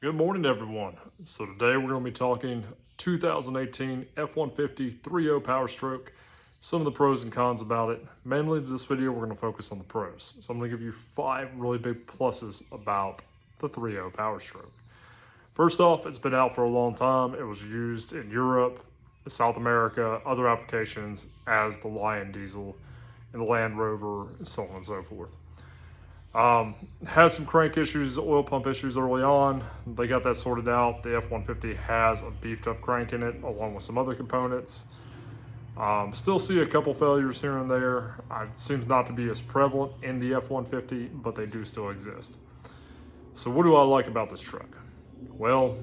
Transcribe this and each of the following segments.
Good morning, everyone. So today we're going to be talking 2018 F-150 3.0 Power Stroke, some of the pros and cons about it. Mainly in this video, we're going to focus on the pros. So I'm going to give you 5 really big pluses about the 3.0 Power Stroke. First off, it's been out for a long time. It was used in Europe, South America, other applications as the Lion diesel and the Land Rover, so on and so forth. Has some crank issues, oil pump issues early on. They got that sorted out. The F-150 has a beefed up crank in it along with some other components. Still see a couple failures here and there. It seems not to be as prevalent in the F-150, but they do still exist. So what do I like about this truck? Well,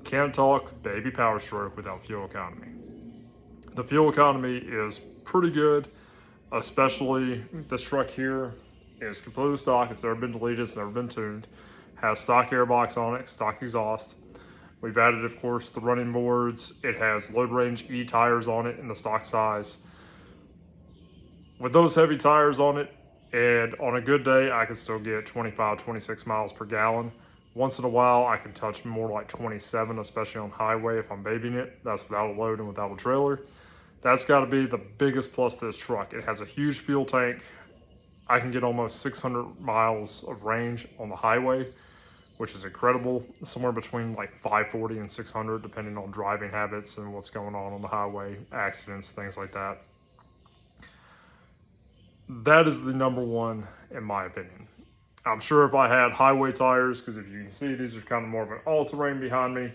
can't talk baby Power Stroke without fuel economy. The fuel economy is pretty good, especially this truck here. Is completely stock. It's never been deleted. It's never been tuned. Has stock airbox on it, stock exhaust. We've added, of course, the running boards. It has low range E tires on it in the stock size. With those heavy tires on it, and on a good day, I can still get 25, 26 miles per gallon. Once in a while, I can touch more like 27, especially on highway if I'm babying it. That's without a load and without a trailer. That's got to be the biggest plus to this truck. It has a huge fuel tank. I can get almost 600 miles of range on the highway, which is incredible. Somewhere between like 540 and 600, depending on driving habits and what's going on the highway, accidents, things like that. That is the number one, in my opinion. I'm sure if I had highway tires, because if you can see, these are kind of more of an all-terrain behind me.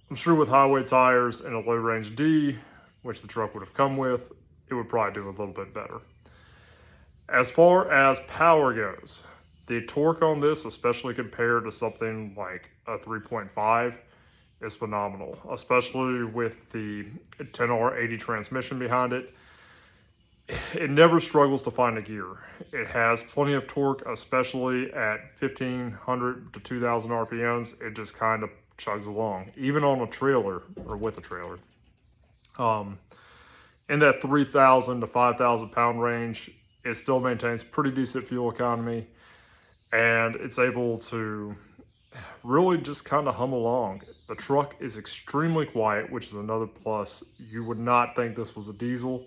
I'm sure with highway tires and a low-range D, which the truck would have come with, it would probably do a little bit better. As far as power goes, the torque on this, especially compared to something like a 3.5, is phenomenal, especially with the 10R80 transmission behind it. It never struggles to find a gear. It has plenty of torque, especially at 1,500 to 2,000 RPMs. It just kind of chugs along, even on a trailer or with a trailer. In that 3,000 to 5,000 pound range, it still maintains pretty decent fuel economy, and it's able to really just kind of hum along. The truck is extremely quiet, which is another plus. You would not think this was a diesel,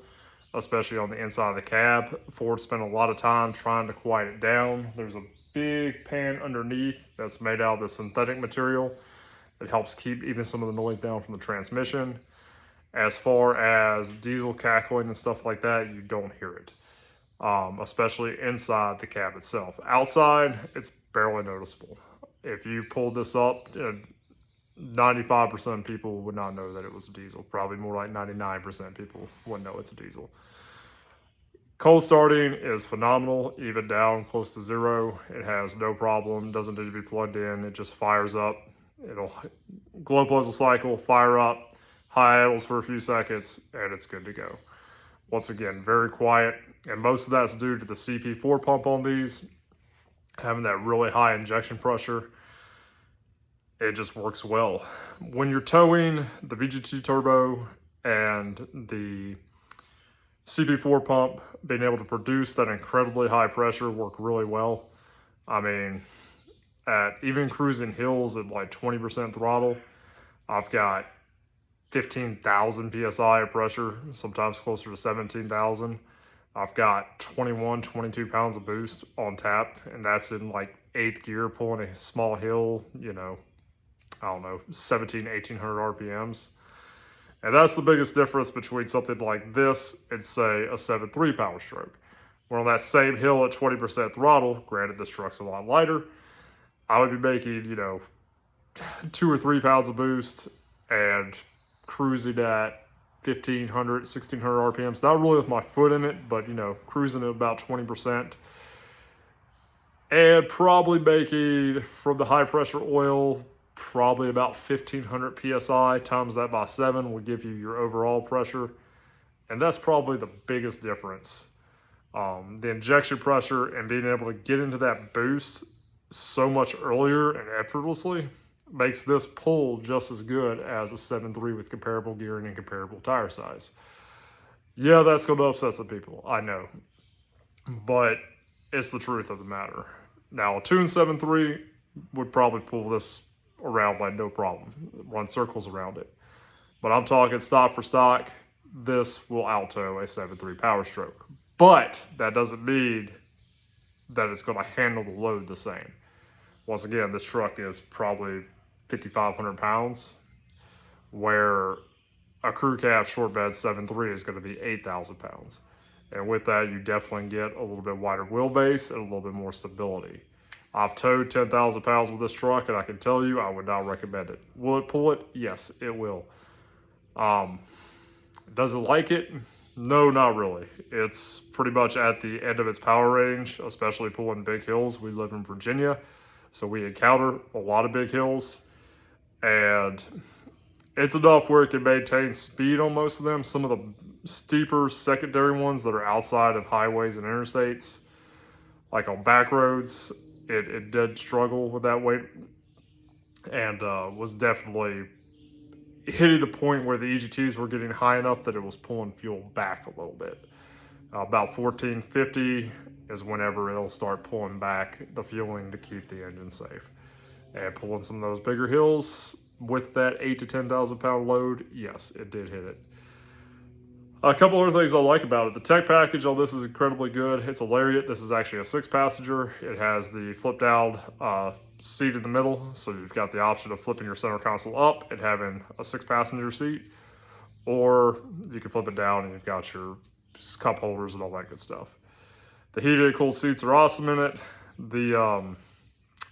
especially on the inside of the cab. Ford spent a lot of time trying to quiet it down. There's a big pan underneath that's made out of the synthetic material that helps keep even some of the noise down from the transmission. As far as diesel cackling and stuff like that, you don't hear it. Especially inside the cab itself. Outside, it's barely noticeable. If you pulled this up, 95% of people would not know that it was a diesel. Probably more like 99% of people wouldn't know it's a diesel. Cold starting is phenomenal, even down close to 0. It has no problem, doesn't need to be plugged in. It just fires up. It'll glow close the cycle, fire up, high idles for a few seconds, and it's good to go. Once again, very quiet, and most of that's due to the CP4 pump on these, having that really high injection pressure. It just works well. When you're towing, the VGT turbo and the CP4 pump, being able to produce that incredibly high pressure work really well. I mean, at even cruising hills at like 20% throttle, I've got 15,000 PSI of pressure, sometimes closer to 17,000. I've got 21, 22 pounds of boost on tap, and that's in like 8th gear, pulling a small hill, you know, I don't know, 1,800 RPMs. And that's the biggest difference between something like this and say a 7.3 Power Stroke. Where on that same hill at 20% throttle, granted this truck's a lot lighter, I would be making, you know, 2 or 3 pounds of boost and cruising at 1,500, 1,600 RPMs. Not really with my foot in it, but, you know, cruising at about 20%. And probably making, from the high pressure oil, probably about 1,500 PSI. Times that by 7 will give you your overall pressure. And that's probably the biggest difference. The injection pressure and being able to get into that boost so much earlier and effortlessly makes this pull just as good as a 7.3 with comparable gearing and comparable tire size. Yeah, that's going to upset some people, I know. But it's the truth of the matter. Now, a tuned 7.3 would probably pull this around like no problem, run circles around it. But I'm talking stock for stock, this will alto a 7.3 Power Stroke. But that doesn't mean that it's going to handle the load the same. Once again, this truck is probably 5,500 pounds, where a crew cab short bed 7.3 is going to be 8,000 pounds. And with that, you definitely get a little bit wider wheelbase and a little bit more stability. I've towed 10,000 pounds with this truck, and I can tell you I would not recommend it. Will it pull it? Yes, it will. Does it like it? No, not really. It's pretty much at the end of its power range, especially pulling big hills. We live in Virginia, so we encounter a lot of big hills, and it's enough where it can maintain speed on most of them. Some of the steeper secondary ones that are outside of highways and interstates, like on back roads, it did struggle with that weight, and was definitely hitting the point where the EGTs were getting high enough that it was pulling fuel back a little bit. About 1450 is whenever it'll start pulling back the fueling to keep the engine safe. And pulling some of those bigger hills with that 8 to 10,000 pound load, yes, it did hit it. A couple other things I like about it. The tech package on this is incredibly good. It's a Lariat. This is actually a 6-passenger. It has the flip down seat in the middle, so you've got the option of flipping your center console up and having a 6-passenger seat, or you can flip it down and you've got your cup holders and all that good stuff. The heated and cooled seats are awesome in it. The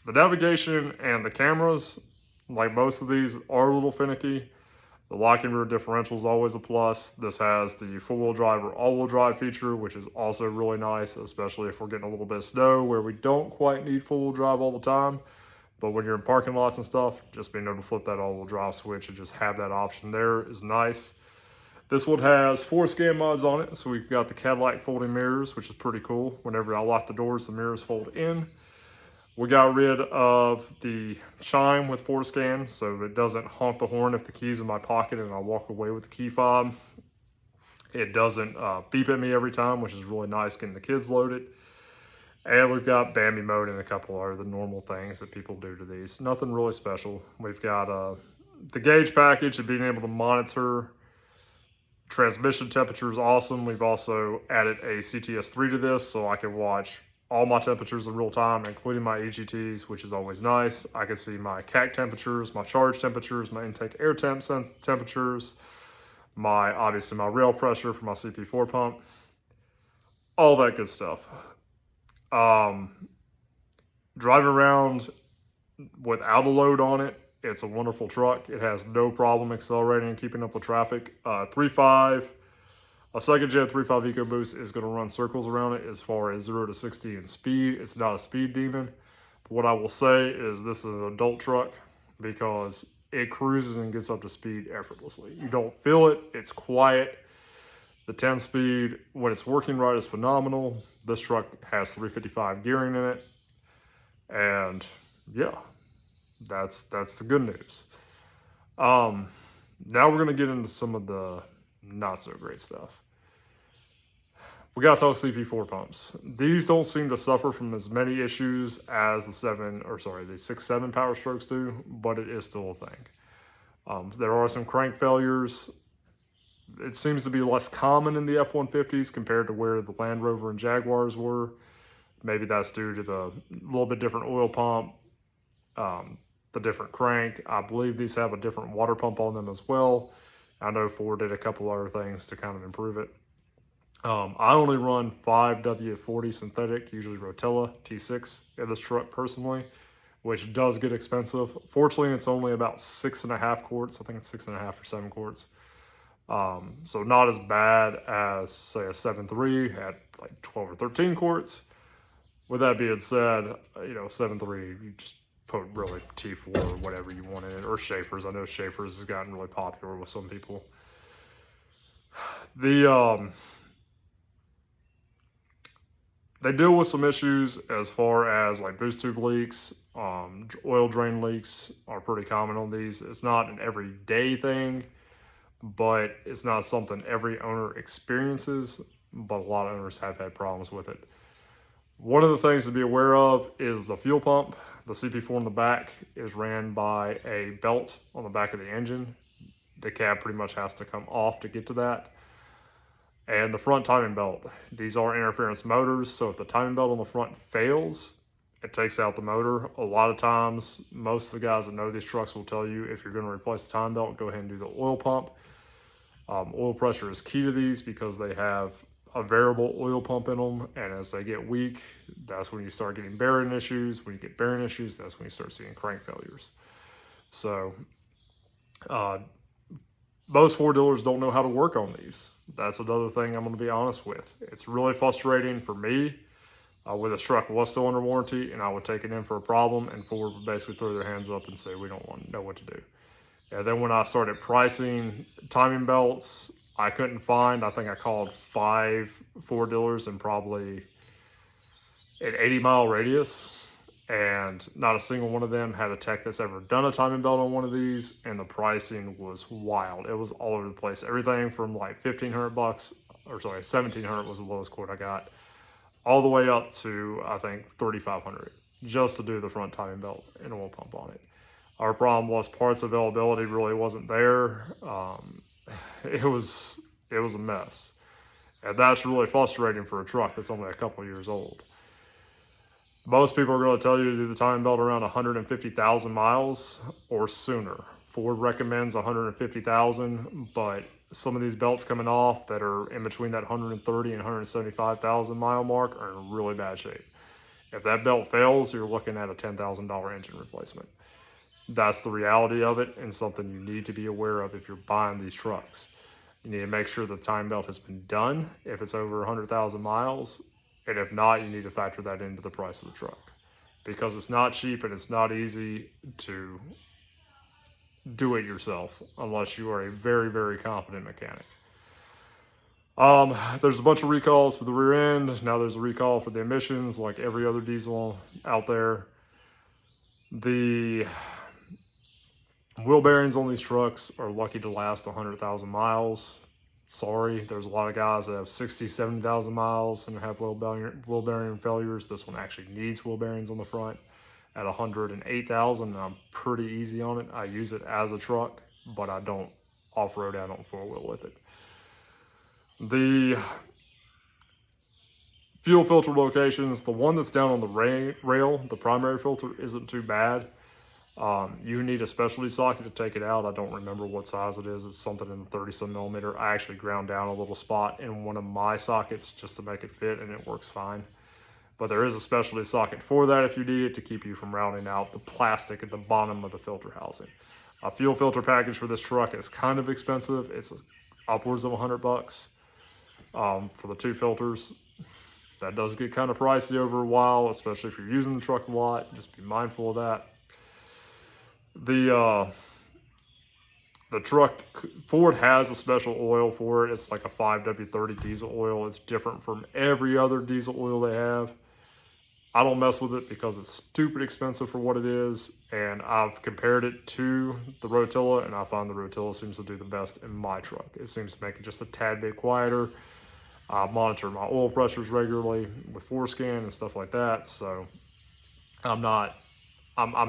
navigation and the cameras, like most of these, are a little finicky. The locking rear differential is always a plus. This has the four-wheel drive or all-wheel drive feature, which is also really nice, especially if we're getting a little bit of snow where we don't quite need four-wheel drive all the time. But when you're in parking lots and stuff, just being able to flip that all-wheel drive switch and just have that option there is nice. This one has 4 scan mods on it. So we've got the Cadillac folding mirrors, which is pretty cool. Whenever I lock the doors, the mirrors fold in. We got rid of the chime with 4 scan, so it doesn't honk the horn if the key's in my pocket and I walk away with the key fob. It doesn't beep at me every time, which is really nice getting the kids loaded. And we've got Bambi mode and a couple of the normal things that people do to these. Nothing really special. We've got the gauge package and being able to monitor transmission temperature is awesome. We've also added a CTS3 to this, so I can watch all my temperatures in real time, including my EGTs, which is always nice. I can see my CAC temperatures, my charge temperatures, my intake air temperatures, obviously my rail pressure for my CP4 pump, all that good stuff. Driving around without a load on it, it's a wonderful truck. It has no problem accelerating and keeping up with traffic. 3.5. A second gen 3.5 EcoBoost is going to run circles around it as far as 0 to 60 in speed. It's not a speed demon. But what I will say is this is an adult truck because it cruises and gets up to speed effortlessly. You don't feel it. It's quiet. The 10 speed, when it's working right, is phenomenal. This truck has 355 gearing in it. And yeah, that's the good news. Now we're going to get into some of the not so great stuff. We got to talk CP4 pumps. These don't seem to suffer from as many issues as the 6.7 Power Strokes do, but it is still a thing. There are some crank failures. It seems to be less common in the F150s compared to where the Land Rover and Jaguars were. Maybe that's due to the little bit different oil pump, the different crank. I believe these have a different water pump on them as well. I know Ford did a couple other things to kind of improve it. I only run 5W40 synthetic, usually Rotella T6 in this truck personally, which does get expensive. Fortunately, it's only about 6.5 quarts. I think it's 6.5 or 7 quarts. So not as bad as, say, a 7.3 at like 12 or 13 quarts. With that being said, 7.3, you just put really T4 or whatever you want in it, or Schaefer's. I know Schaefer's has gotten really popular with some people. They deal with some issues as far as like boost tube leaks, oil drain leaks are pretty common on these. It's not an everyday thing, but it's not something every owner experiences, but a lot of owners have had problems with it. One of the things to be aware of is the fuel pump. The CP4 in the back is ran by a belt on the back of the engine. The cab pretty much has to come off to get to that. And the front timing belt. These are interference motors, so if the timing belt on the front fails, it takes out the motor. A lot of times, most of the guys that know these trucks will tell you if you're going to replace the timing belt, go ahead and do the oil pump. Oil pressure is key to these because they have a variable oil pump in them, and as they get weak, that's when you start getting bearing issues. When you get bearing issues, that's when you start seeing crank failures. So most Ford dealers don't know how to work on these. That's another thing I'm going to be honest with. It's really frustrating for me where this truck was still under warranty, and I would take it in for a problem, and Ford would basically throw their hands up and say, we don't want to know what to do. And then when I started pricing timing belts, I couldn't find, I think I called 5 Ford dealers in probably an 80-mile radius, and not a single one of them had a tech that's ever done a timing belt on one of these, and the pricing was wild. It was all over the place. Everything from like $1,500, or sorry, $1,700 was the lowest quote I got, all the way up to, I think, $3,500 just to do the front timing belt and oil pump on it. Our problem was parts availability really wasn't there. It was a mess. And that's really frustrating for a truck that's only a couple years old. Most people are going to tell you to do the timing belt around 150,000 miles or sooner. Ford recommends 150,000, but some of these belts coming off that are in between that 130 and 175,000 mile mark are in really bad shape. If that belt fails, you're looking at a $10,000 engine replacement. That's the reality of it, and something you need to be aware of if you're buying these trucks. You need to make sure the timing belt has been done if it's over 100,000 miles, and if not, you need to factor that into the price of the truck, because it's not cheap and it's not easy to do it yourself unless you are a very, very competent mechanic. There's a bunch of recalls for the rear end. Now there's a recall for the emissions, like every other diesel out there. The wheel bearings on these trucks are lucky to last 100,000 miles. Sorry, there's a lot of guys that have 60, 70,000 miles and have wheel bearing failures. This one actually needs wheel bearings on the front at 108,000, and I'm pretty easy on it. I use it as a truck, but I don't off-road out on four-wheel with it. The fuel filter locations, the one that's down on the rail, the primary filter, isn't too bad. You need a specialty socket to take it out. I don't remember what size it is. It's something in the 30-some millimeter. I actually ground down a little spot in one of my sockets just to make it fit, and it works fine. But there is a specialty socket for that if you need it, to keep you from rounding out the plastic at the bottom of the filter housing. A fuel filter package for this truck is kind of expensive. It's upwards of $100 for the 2 filters. That does get kind of pricey over a while, especially if you're using the truck a lot. Just be mindful of that. The truck, Ford has a special oil for it. It's like a 5W30 diesel oil. It's different from every other diesel oil they have. I don't mess with it because it's stupid expensive for what it is, and I've compared it to the Rotilla, and I find the Rotilla seems to do the best in my truck. It seems to make it just a tad bit quieter. I monitor my oil pressures regularly with Forescan and stuff like that, so I'm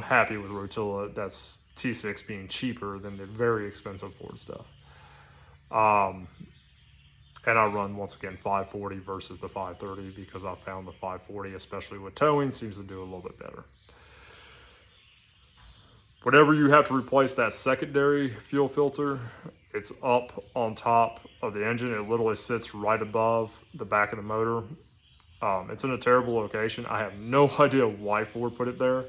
happy with Rotilla. That's T6 being cheaper than the very expensive Ford stuff. And I run, once again, 540 versus the 530 because I found the 540, especially with towing, seems to do a little bit better. Whenever you have to replace that secondary fuel filter, it's up on top of the engine. It literally sits right above the back of the motor. It's in a terrible location. I have no idea why Ford put it there,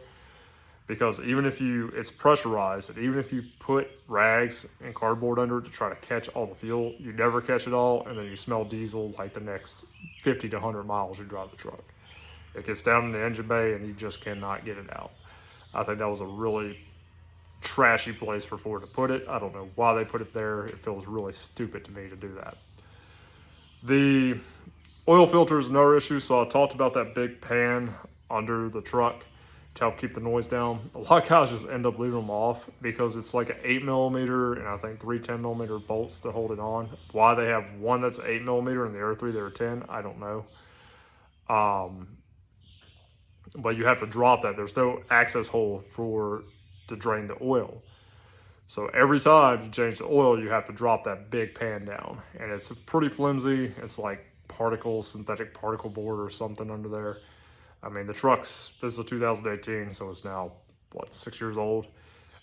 because even if it's pressurized, and even if you put rags and cardboard under it to try to catch all the fuel, you never catch it all, and then you smell diesel like the next 50 to 100 miles you drive the truck. It gets down in the engine bay and you just cannot get it out. I think that was a really trashy place for Ford to put it. I don't know why they put it there. It feels really stupid to me to do that. The oil filter is another issue, so I talked about that big pan under the truck to help keep the noise down. A lot of guys just end up leaving them off because it's like an 8mm and I think 3 10mm bolts to hold it on. Why they have one that's 8mm and the other 3 that are 10, I don't know. but you have to drop that. There's no access hole to drain the oil. So every time you change the oil, you have to drop that big pan down, and it's pretty flimsy. It's like synthetic particle board or something under there. I mean, this is a 2018, so it's now, what, 6 years old.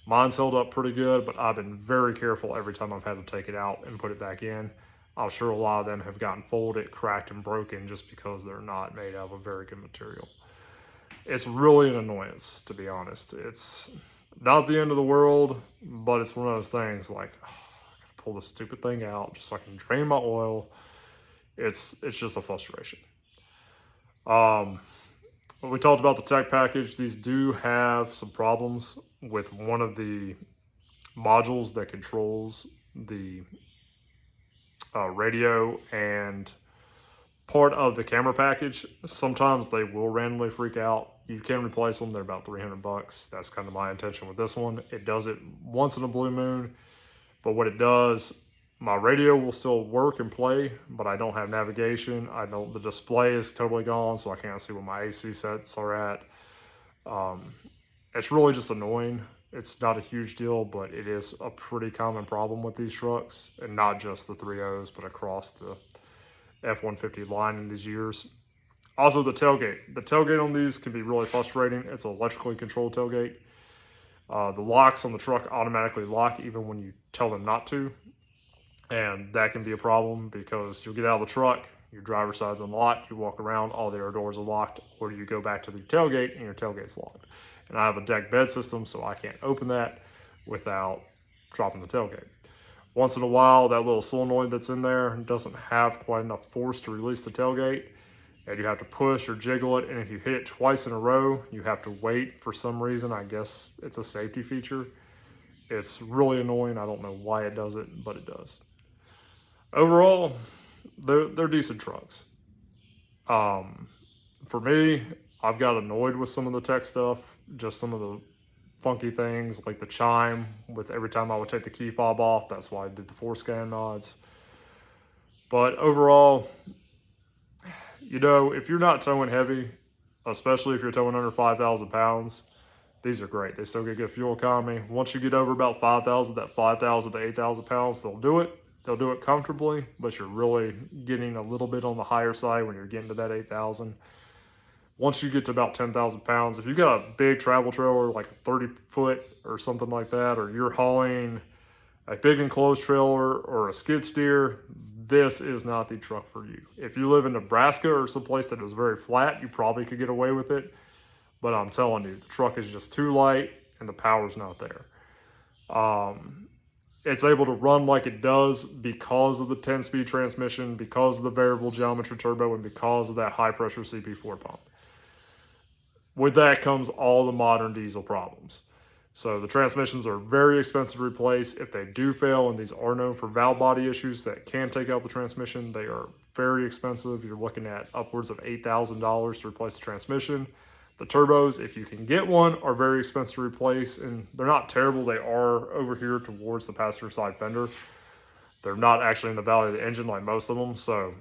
Mine's held up pretty good, but I've been very careful every time I've had to take it out and put it back in. I'm sure a lot of them have gotten folded, cracked, and broken just because they're not made out of a very good material. It's really an annoyance, to be honest. It's not the end of the world, but it's one of those things like, oh, I gotta pull this stupid thing out just so I can drain my oil. It's just a frustration. We talked about the tech package. These do have some problems with one of the modules that controls the radio and part of the camera package. Sometimes they will randomly freak out. You can replace them. They're about $300. That's kind of my intention with this one. It does it once in a blue moon, but what it does, my radio will still work and play, but I don't have navigation. The display is totally gone, so I can't see what my AC sets are at. It's really just annoying. It's not a huge deal, but it is a pretty common problem with these trucks, and not just the 3.0s, but across the F150 line in these years. Also, the tailgate. The tailgate on these can be really frustrating. It's an electrically controlled tailgate. The locks on the truck automatically lock even when you tell them not to. And that can be a problem because you'll get out of the truck, your driver's side's unlocked, you walk around, all the air doors are locked, or you go back to the tailgate and your tailgate's locked. And I have a deck bed system, so I can't open that without dropping the tailgate. Once in a while, that little solenoid that's in there doesn't have quite enough force to release the tailgate, and you have to push or jiggle it, and if you hit it twice in a row, you have to wait for some reason. I guess it's a safety feature. It's really annoying. I don't know why it does it, but it does. Overall, they're decent trucks. For me, I've got annoyed with some of the tech stuff, just some of the funky things like the chime with every time I would take the key fob off. That's why I did the 4-scan mods. But overall, you know, if you're not towing heavy, especially if you're towing under 5,000 pounds, these are great. They still get good fuel economy. Once you get over about 5,000, that 5,000 to 8,000 pounds, they'll do it. They'll do it comfortably, but you're really getting a little bit on the higher side when you're getting to that 8,000. Once you get to about 10,000 pounds, if you've got a big travel trailer, like a 30-foot or something like that, or you're hauling a big enclosed trailer or a skid steer, this is not the truck for you. If you live in Nebraska or someplace that is very flat, you probably could get away with it. But I'm telling you, the truck is just too light and the power's not there. It's able to run like it does because of the 10-speed transmission, because of the variable geometry turbo, and because of that high-pressure CP4 pump. With that comes all the modern diesel problems. So the transmissions are very expensive to replace. If they do fail, and these are known for valve body issues that can take out the transmission, they are very expensive. You're looking at upwards of $8,000 to replace the transmission. The turbos, if you can get one, are very expensive to replace, and they're not terrible. They are over here towards the passenger side fender. They're not actually in the valley of the engine like most of them, so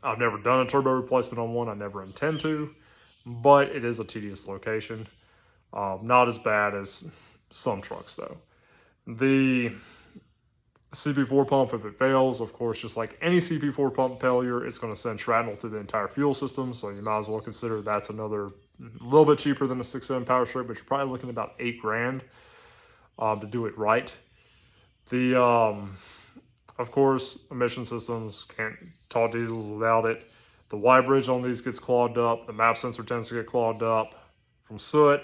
I've never done a turbo replacement on one. I never intend to, but it is a tedious location. Not as bad as some trucks, though. The CP4 pump, if it fails, of course, just like any CP4 pump failure, it's going to send shrapnel through the entire fuel system, so you might as well consider that's another little bit cheaper than a 6.7 powerstroke, but you're probably looking at about $8,000 to do it right. The of course, emission systems, can't talk diesels without it. The Y bridge on these gets clogged up. The map sensor tends to get clogged up from soot.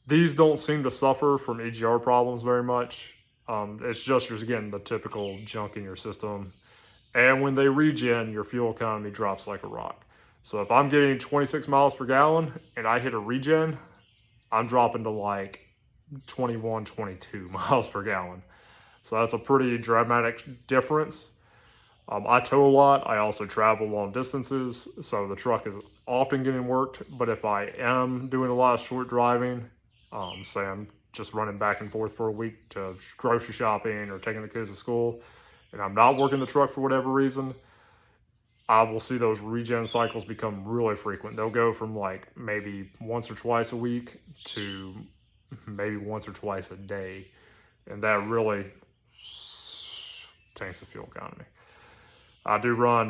These don't seem to suffer from EGR problems very much. It's just, you're getting the typical junk in your system. And when they regen, your fuel economy drops like a rock. So if I'm getting 26 miles per gallon and I hit a regen, I'm dropping to like 21, 22 miles per gallon. So that's a pretty dramatic difference. I tow a lot. I also travel long distances, so the truck is often getting worked. But if I am doing a lot of short driving, say I'm just running back and forth for a week to grocery shopping or taking the kids to school, and I'm not working the truck for whatever reason, I will see those regen cycles become really frequent. They'll go from like maybe once or twice a week to maybe once or twice a day. And that really tanks the fuel economy. I do run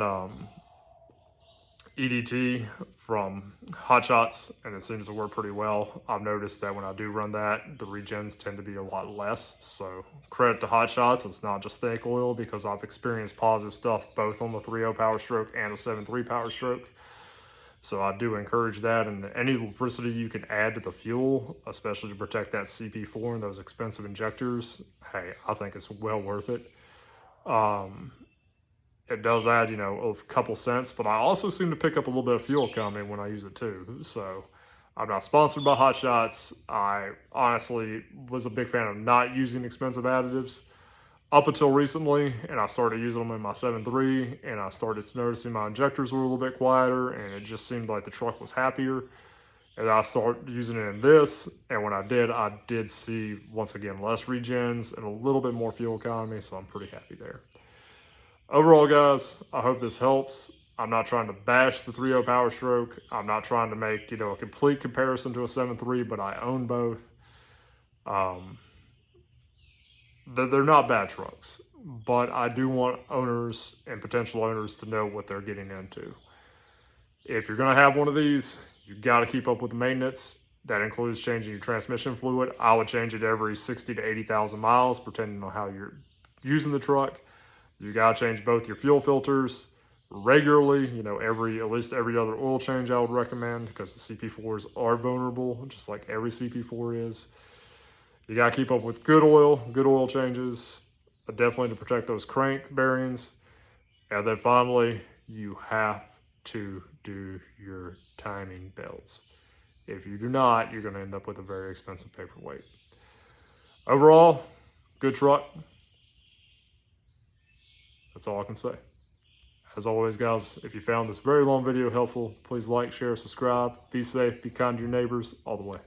EDT from Hot Shots, and it seems to work pretty well. I've noticed that when I do run that, the regens tend to be a lot less. So credit to Hot Shots, it's not just snake oil, because I've experienced positive stuff both on the 3.0 Power Stroke and the 7.3 Power Stroke. So I do encourage that, and any lubricity you can add to the fuel, especially to protect that CP4 and those expensive injectors, hey, I think it's well worth it. It does add, you know, a couple cents, but I also seem to pick up a little bit of fuel economy when I use it too. So I'm not sponsored by Hot Shots. I honestly was a big fan of not using expensive additives up until recently, and I started using them in my 7.3, and I started noticing my injectors were a little bit quieter, and it just seemed like the truck was happier. And I started using it in this, and when I did see, once again, less regens and a little bit more fuel economy, so I'm pretty happy there. Overall, guys, I hope this helps. I'm not trying to bash the 3.0 Power Stroke. I'm not trying to make, you know, a complete comparison to a 7.3, but I own both. They're not bad trucks, but I do want owners and potential owners to know what they're getting into. If you're going to have one of these, you've got to keep up with the maintenance. That includes changing your transmission fluid. I would change it every 60 to 80,000 miles, depending on how you're using the truck. You got to change both your fuel filters regularly, you know, at least every other oil change I would recommend, because the CP4s are vulnerable, just like every CP4 is. You got to keep up with good oil changes, but definitely to protect those crank bearings. And then finally, you have to do your timing belts. If you do not, you're going to end up with a very expensive paperweight. Overall, good truck. That's all I can say. As always, guys, if you found this very long video helpful, please like, share, subscribe. Be safe, be kind to your neighbors, all the way.